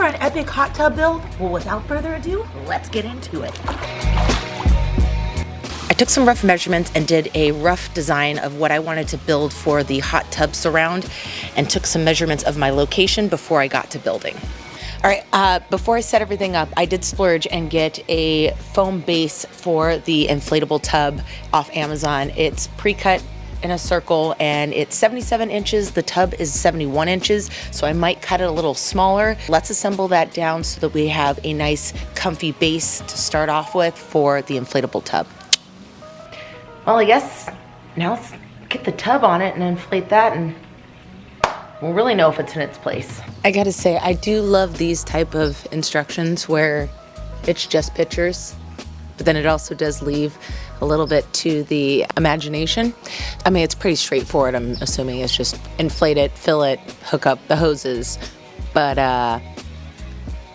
for an epic hot tub build? Well, without further ado, let's get into it. I took some rough measurements and did a rough design of what I wanted to build for the hot tub surround, and took some measurements of my location before I got to building. All right, before I set everything up, I did splurge and get a foam base for the inflatable tub off Amazon. It's pre-cut in a circle and it's 77 inches. The tub is 71 inches, so I might cut it a little smaller. Let's assemble that down so that we have a nice comfy base to start off with for the inflatable tub. Well, I guess now let's get the tub on it and inflate that, and we'll really know if it's in its place. I gotta say, I do love these type of instructions where it's just pictures, but then it also does leave a little bit to the imagination. I mean, it's pretty straightforward. I'm assuming it's just inflate it, fill it, hook up the hoses, but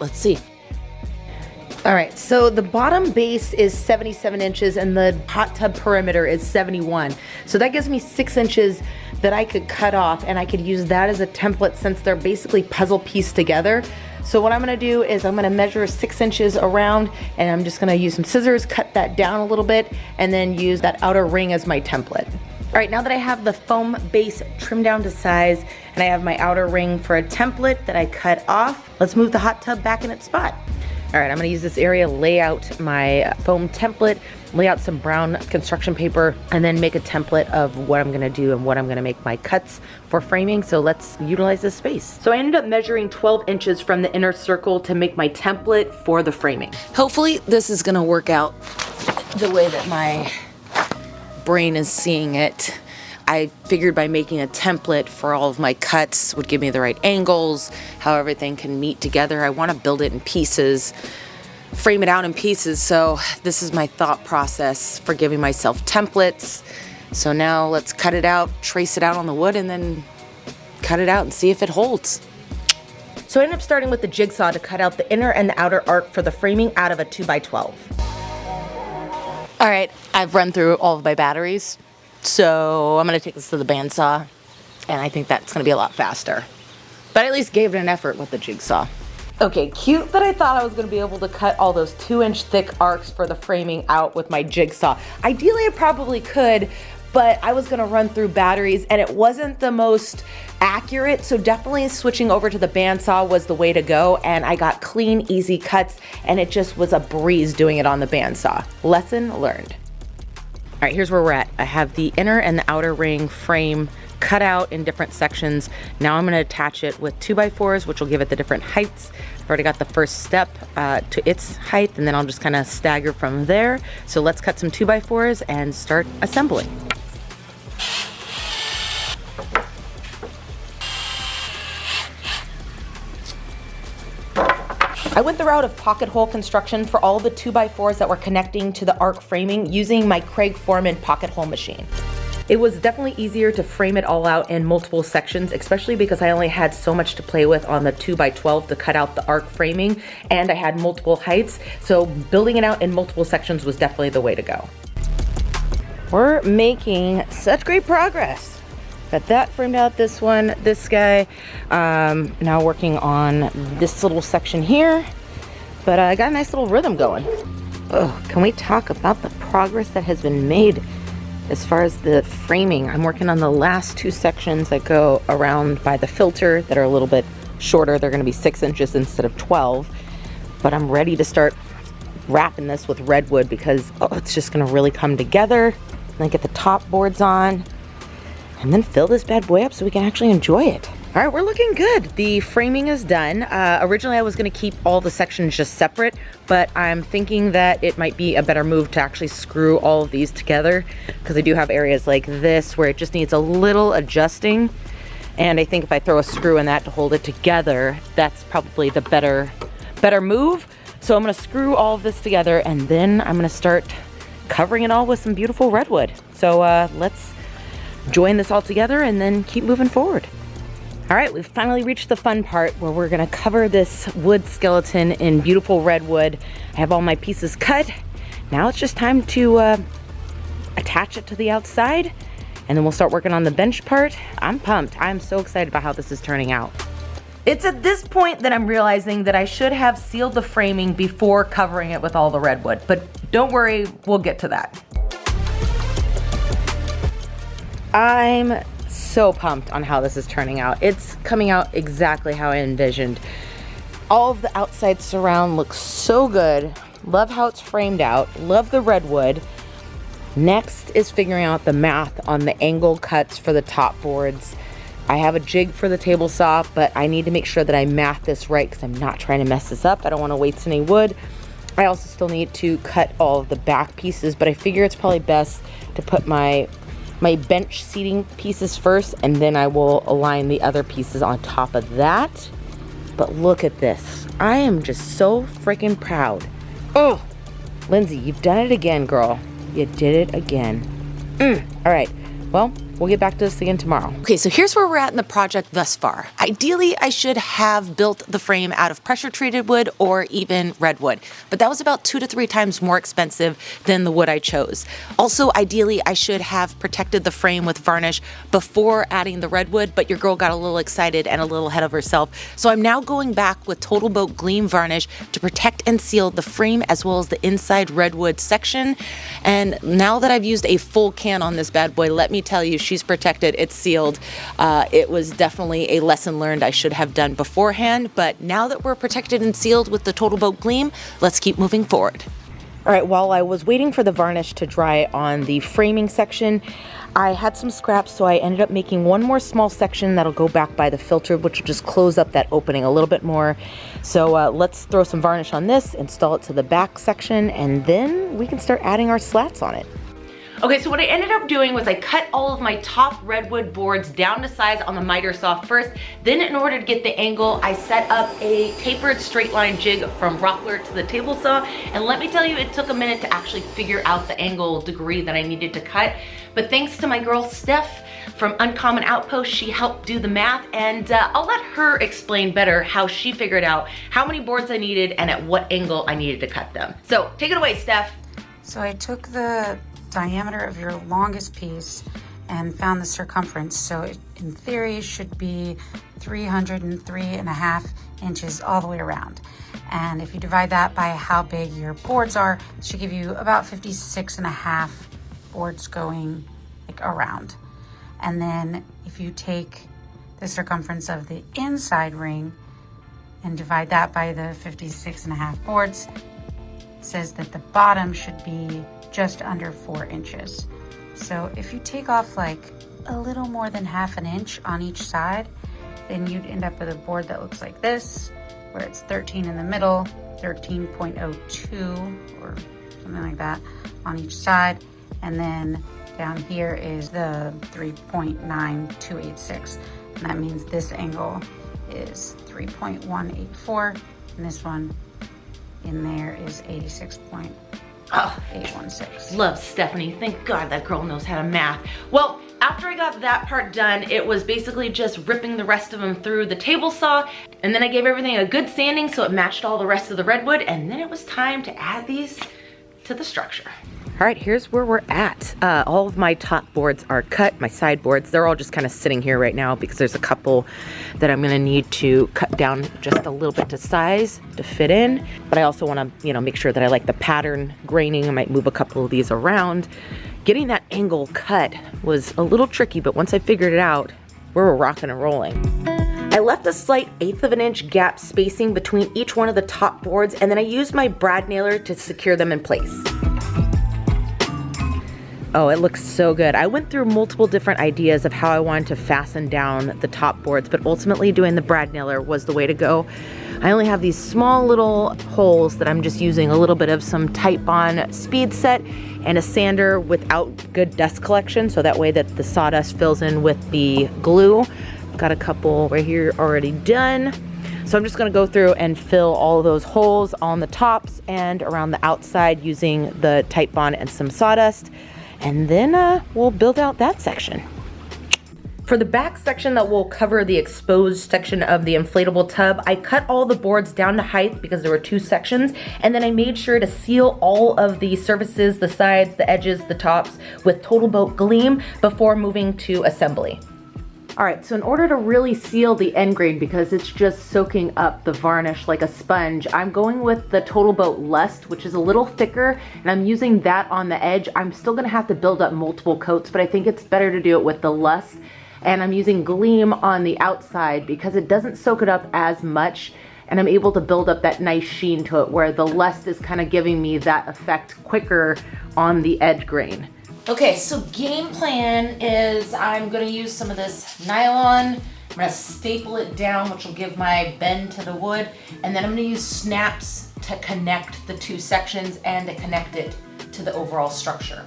let's see. All right, so the bottom base is 77 inches and the hot tub perimeter is 71. So that gives me 6 inches that I could cut off, and I could use that as a template since they're basically puzzle pieced together. So what I'm gonna do is I'm gonna measure 6 inches around, and I'm just gonna use some scissors, cut that down a little bit, and then use that outer ring as my template. All right, now that I have the foam base trimmed down to size, and I have my outer ring for a template that I cut off, let's move the hot tub back in its spot. All right, I'm gonna use this area, lay out my foam template, lay out some brown construction paper, and then make a template of what I'm gonna do and what I'm gonna make my cuts for framing. So let's utilize this space. So I ended up measuring 12 inches from the inner circle to make my template for the framing. Hopefully this is gonna work out the way that my brain is seeing it. I figured by making a template for all of my cuts would give me the right angles, how everything can meet together. I want to build it in pieces, frame it out in pieces. So this is my thought process for giving myself templates. So now let's cut it out, trace it out on the wood, and then cut it out and see if it holds. So I ended up starting with the jigsaw to cut out the inner and the outer arc for the framing out of a 2x12. All right, I've run through all of my batteries. So I'm gonna take this to the bandsaw, and I think that's gonna be a lot faster. But I at least gave it an effort with the jigsaw. Okay, cute that I thought I was gonna be able to cut all those 2-inch thick arcs for the framing out with my jigsaw. Ideally, I probably could, but I was gonna run through batteries and it wasn't the most accurate, so definitely switching over to the bandsaw was the way to go, and I got clean, easy cuts, and it just was a breeze doing it on the bandsaw. Lesson learned. All right, here's where we're at. I have the inner and the outer ring frame cut out in different sections. Now I'm gonna attach it with 2x4s, which will give it the different heights. I've already got the first step to its height, and then I'll just kind of stagger from there. So let's cut some 2x4s and start assembling. I went the route of pocket hole construction for all the 2x4s that were connecting to the arc framing using my Foreman pocket hole machine. It was definitely easier to frame it all out in multiple sections, especially because I only had so much to play with on the 2x12 to cut out the arc framing, and I had multiple heights, so building it out in multiple sections was definitely the way to go. We're making such great progress. Got that framed out, this one, this guy. Now working on this little section here, but I got a nice little rhythm going. Oh, can we talk about the progress that has been made as far as the framing? I'm working on the last 2 sections that go around by the filter that are a little bit shorter. They're gonna be 6 inches instead of 12, but I'm ready to start wrapping this with redwood because it's just gonna really come together. And then get the top boards on, and then fill this bad boy up so we can actually enjoy it. All right, we're looking good. The framing is done. Originally I was gonna keep all the sections just separate, but I'm thinking that it might be a better move to actually screw all of these together, because I do have areas like this where it just needs a little adjusting. And I think if I throw a screw in that to hold it together, that's probably the better move. So I'm gonna screw all of this together, and then I'm gonna start covering it all with some beautiful redwood. So let's join this all together and then keep moving forward. All right, we've finally reached the fun part where we're gonna cover this wood skeleton in beautiful redwood. I have all my pieces cut. Now it's just time to attach it to the outside, and then we'll start working on the bench part. I'm pumped. I'm so excited about how this is turning out. It's at this point that I'm realizing that I should have sealed the framing before covering it with all the redwood, but don't worry, we'll get to that. I'm so pumped on how this is turning out. It's coming out exactly how I envisioned. All of the outside surround looks so good. Love how it's framed out. Love the redwood. Next is figuring out the math on the angle cuts for the top boards. I have a jig for the table saw, but I need to make sure that I math this right because I'm not trying to mess this up. I don't want to waste any wood. I also still need to cut all of the back pieces, but I figure it's probably best to put my bench seating pieces first, and then I will align the other pieces on top of that. But look at this. I am just so freaking proud. Oh, Lindsay, you've done it again, girl. You did it again. All right, well, we'll get back to this again tomorrow. Okay, so here's where we're at in the project thus far. Ideally, I should have built the frame out of pressure treated wood or even redwood, but that was about 2 to 3 times more expensive than the wood I chose. Also, ideally, I should have protected the frame with varnish before adding the redwood, but your girl got a little excited and a little ahead of herself. So I'm now going back with Total Boat Gleam varnish to protect and seal the frame as well as the inside redwood section. And now that I've used a full can on this bad boy, let me tell you, she's protected, it's sealed. It was definitely a lesson learned I should have done beforehand, but now that we're protected and sealed with the Total Boat Gleam, let's keep moving forward. All right, while I was waiting for the varnish to dry on the framing section, I had some scraps, so I ended up making one more small section that'll go back by the filter, which will just close up that opening a little bit more. So let's throw some varnish on this, install it to the back section, and then we can start adding our slats on it. Okay, so what I ended up doing was I cut all of my top redwood boards down to size on the miter saw first. Then in order to get the angle, I set up a tapered straight line jig from rockler to the table saw. And let me tell you, it took a minute to actually figure out the angle degree that I needed to cut. But thanks to my girl Steph from Uncommon Outpost, she helped do the math, and I'll let her explain better how she figured out how many boards I needed and at what angle I needed to cut them. So take it away, Steph. So I took the diameter of your longest piece and found the circumference. So it, in theory, should be 303.5 inches all the way around. And if you divide that by how big your boards are, it should give you about 56.5 boards going like around. And then if you take the circumference of the inside ring and divide that by the 56.5 boards, it says that the bottom should be just under 4 inches. So if you take off like a little more than half an inch on each side, then you'd end up with a board that looks like this, where it's 13 in the middle, 13.02 or something like that on each side. And then down here is the 3.9286. And that means this angle is 3.184, and this one in there is 86.816. Love Stephanie. Thank God that girl knows how to math. Well, after I got that part done, it was basically just ripping the rest of them through the table saw, and then I gave everything a good sanding so it matched all the rest of the redwood, and then it was time to add these to the structure. All right, here's where we're at. All of my top boards are cut, my side boards. They're all just kind of sitting here right now because there's a couple that I'm gonna need to cut down just a little bit to size to fit in. But I also wanna, make sure that I like the pattern graining. I might move a couple of these around. Getting that angle cut was a little tricky, but once I figured it out, we were rocking and rolling. I left a slight 1/8 of an inch gap spacing between each one of the top boards, and then I used my brad nailer to secure them in place. Oh, it looks so good. I went through multiple different ideas of how I wanted to fasten down the top boards, but ultimately doing the brad nailer was the way to go. I only have these small little holes that I'm just using a little bit of some Titebond speed set and a sander without good dust collection, so that way that the sawdust fills in with the glue. Got a couple right here already done. So I'm just gonna go through and fill all of those holes on the tops and around the outside using the Titebond and some sawdust. And then we'll build out that section. For the back section that will cover the exposed section of the inflatable tub, I cut all the boards down to height because there were 2 sections, and then I made sure to seal all of the surfaces, the sides, the edges, the tops with Total Boat Gleam before moving to assembly. All right, so in order to really seal the end grain, because it's just soaking up the varnish like a sponge, I'm going with the Total Boat Lust, which is a little thicker, and I'm using that on the edge. I'm still gonna have to build up multiple coats, but I think it's better to do it with the Lust. And I'm using Gleam on the outside because it doesn't soak it up as much, and I'm able to build up that nice sheen to it, where the Lust is kind of giving me that effect quicker on the edge grain. Okay, so game plan is I'm gonna use some of this nylon. I'm gonna staple it down, which will give my bend to the wood, and then I'm gonna use snaps to connect the two sections and to connect it to the overall structure.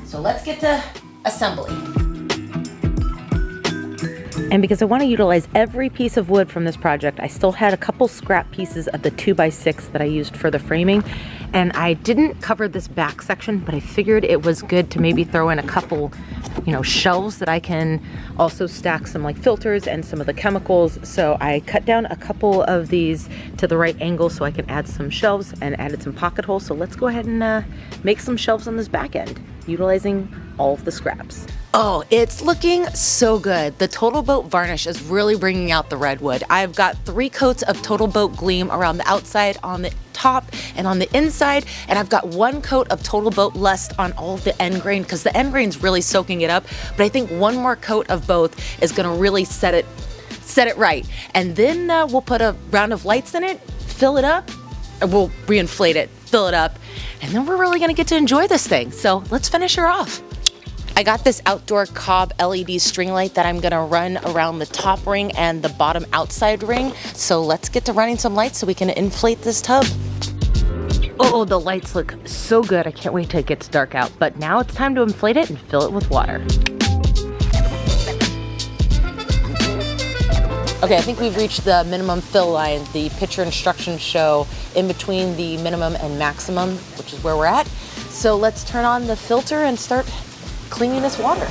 So let's get to assembly. And because I want to utilize every piece of wood from this project, I still had a couple scrap pieces of the 2x6 that I used for the framing. And I didn't cover this back section, but I figured it was good to maybe throw in a couple, shelves that I can also stack some like filters and some of the chemicals. So I cut down a couple of these to the right angle so I can add some shelves and added some pocket holes. So let's go ahead and make some shelves on this back end, utilizing all of the scraps. Oh, it's looking so good. The Total Boat varnish is really bringing out the redwood. I've got 3 coats of Total Boat Gleam around the outside, on the top, and on the inside, and I've got 1 coat of Total Boat Lust on all of the end grain because the end grain's really soaking it up. But I think 1 more coat of both is gonna really set it right. And then we'll put a round of lights in it, fill it up, or we'll reinflate it, fill it up, and then we're really gonna get to enjoy this thing. So let's finish her off. I got this outdoor COB LED string light that I'm gonna run around the top ring and the bottom outside ring. So let's get to running some lights so we can inflate this tub. Oh, the lights look so good. I can't wait till it gets dark out. But now it's time to inflate it and fill it with water. Okay, I think we've reached the minimum fill line. The picture instructions show in between the minimum and maximum, which is where we're at. So let's turn on the filter and start cleaning this water.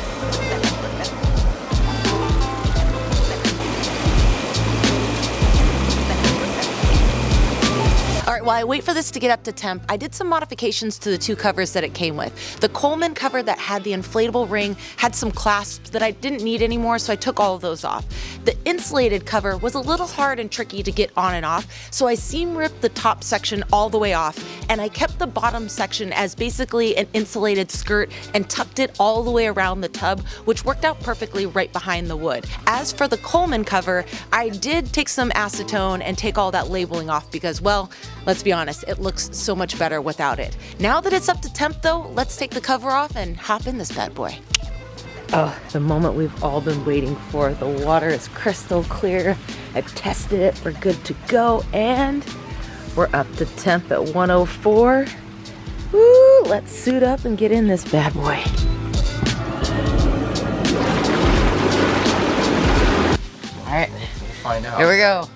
All right, while I wait for this to get up to temp, I did some modifications to the 2 covers that it came with. The Coleman cover that had the inflatable ring had some clasps that I didn't need anymore, so I took all of those off. The insulated cover was a little hard and tricky to get on and off, so I seam ripped the top section all the way off, and I kept the bottom section as basically an insulated skirt and tucked it all the way around the tub, which worked out perfectly right behind the wood. As for the Coleman cover, I did take some acetone and take all that labeling off because, well, let's be honest, it looks so much better without it. Now that it's up to temp though, let's take the cover off and hop in this bad boy. Oh, the moment we've all been waiting for. The water is crystal clear. I've tested it, we're good to go, and we're up to temp at 104. Woo, let's suit up and get in this bad boy. All right, we'll find out. Here we go.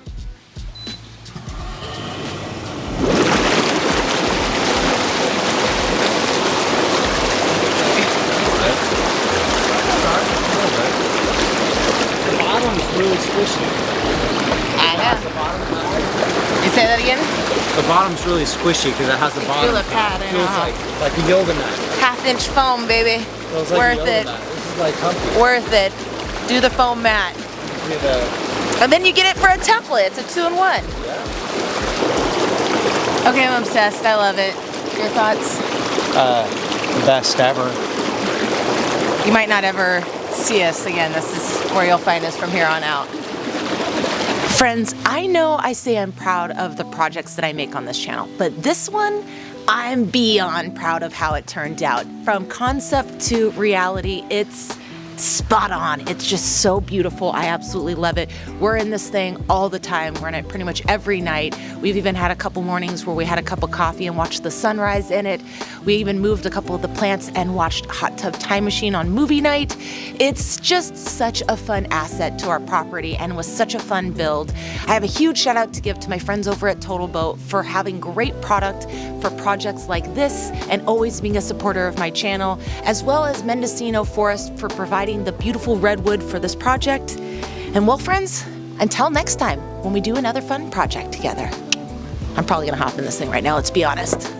Really squishy. I know. You say that again? The bottom's really squishy because it has the bottom. Feel the pad, I feels know. like a yoga mat. 1/2-inch foam, baby. Feels like Worth a yoga it. mat. This is like comfy. Worth it. Do the foam mat. And then you get it for a template. It's a 2-in-1. Yeah. Okay, I'm obsessed. I love it. Your thoughts? Best ever. You might not ever see us again. This is where you'll find us from here on out. Friends, I know I say I'm proud of the projects that I make on this channel, but this one, I'm beyond proud of how it turned out. From concept to reality, it's spot on. It's just so beautiful. I absolutely love it. We're in this thing all the time. We're in it pretty much every night. We've even had a couple mornings where we had a cup of coffee and watched the sunrise in it. We even moved a couple of the plants and watched Hot Tub Time Machine on movie night. It's just such a fun asset to our property and was such a fun build. I have a huge shout out to give to my friends over at Total Boat for having great product for projects like this and always being a supporter of my channel, as well as Mendocino Forest for providing the beautiful redwood for this project. And well, friends, until next time when we do another fun project together. I'm probably gonna hop in this thing right now, let's be honest.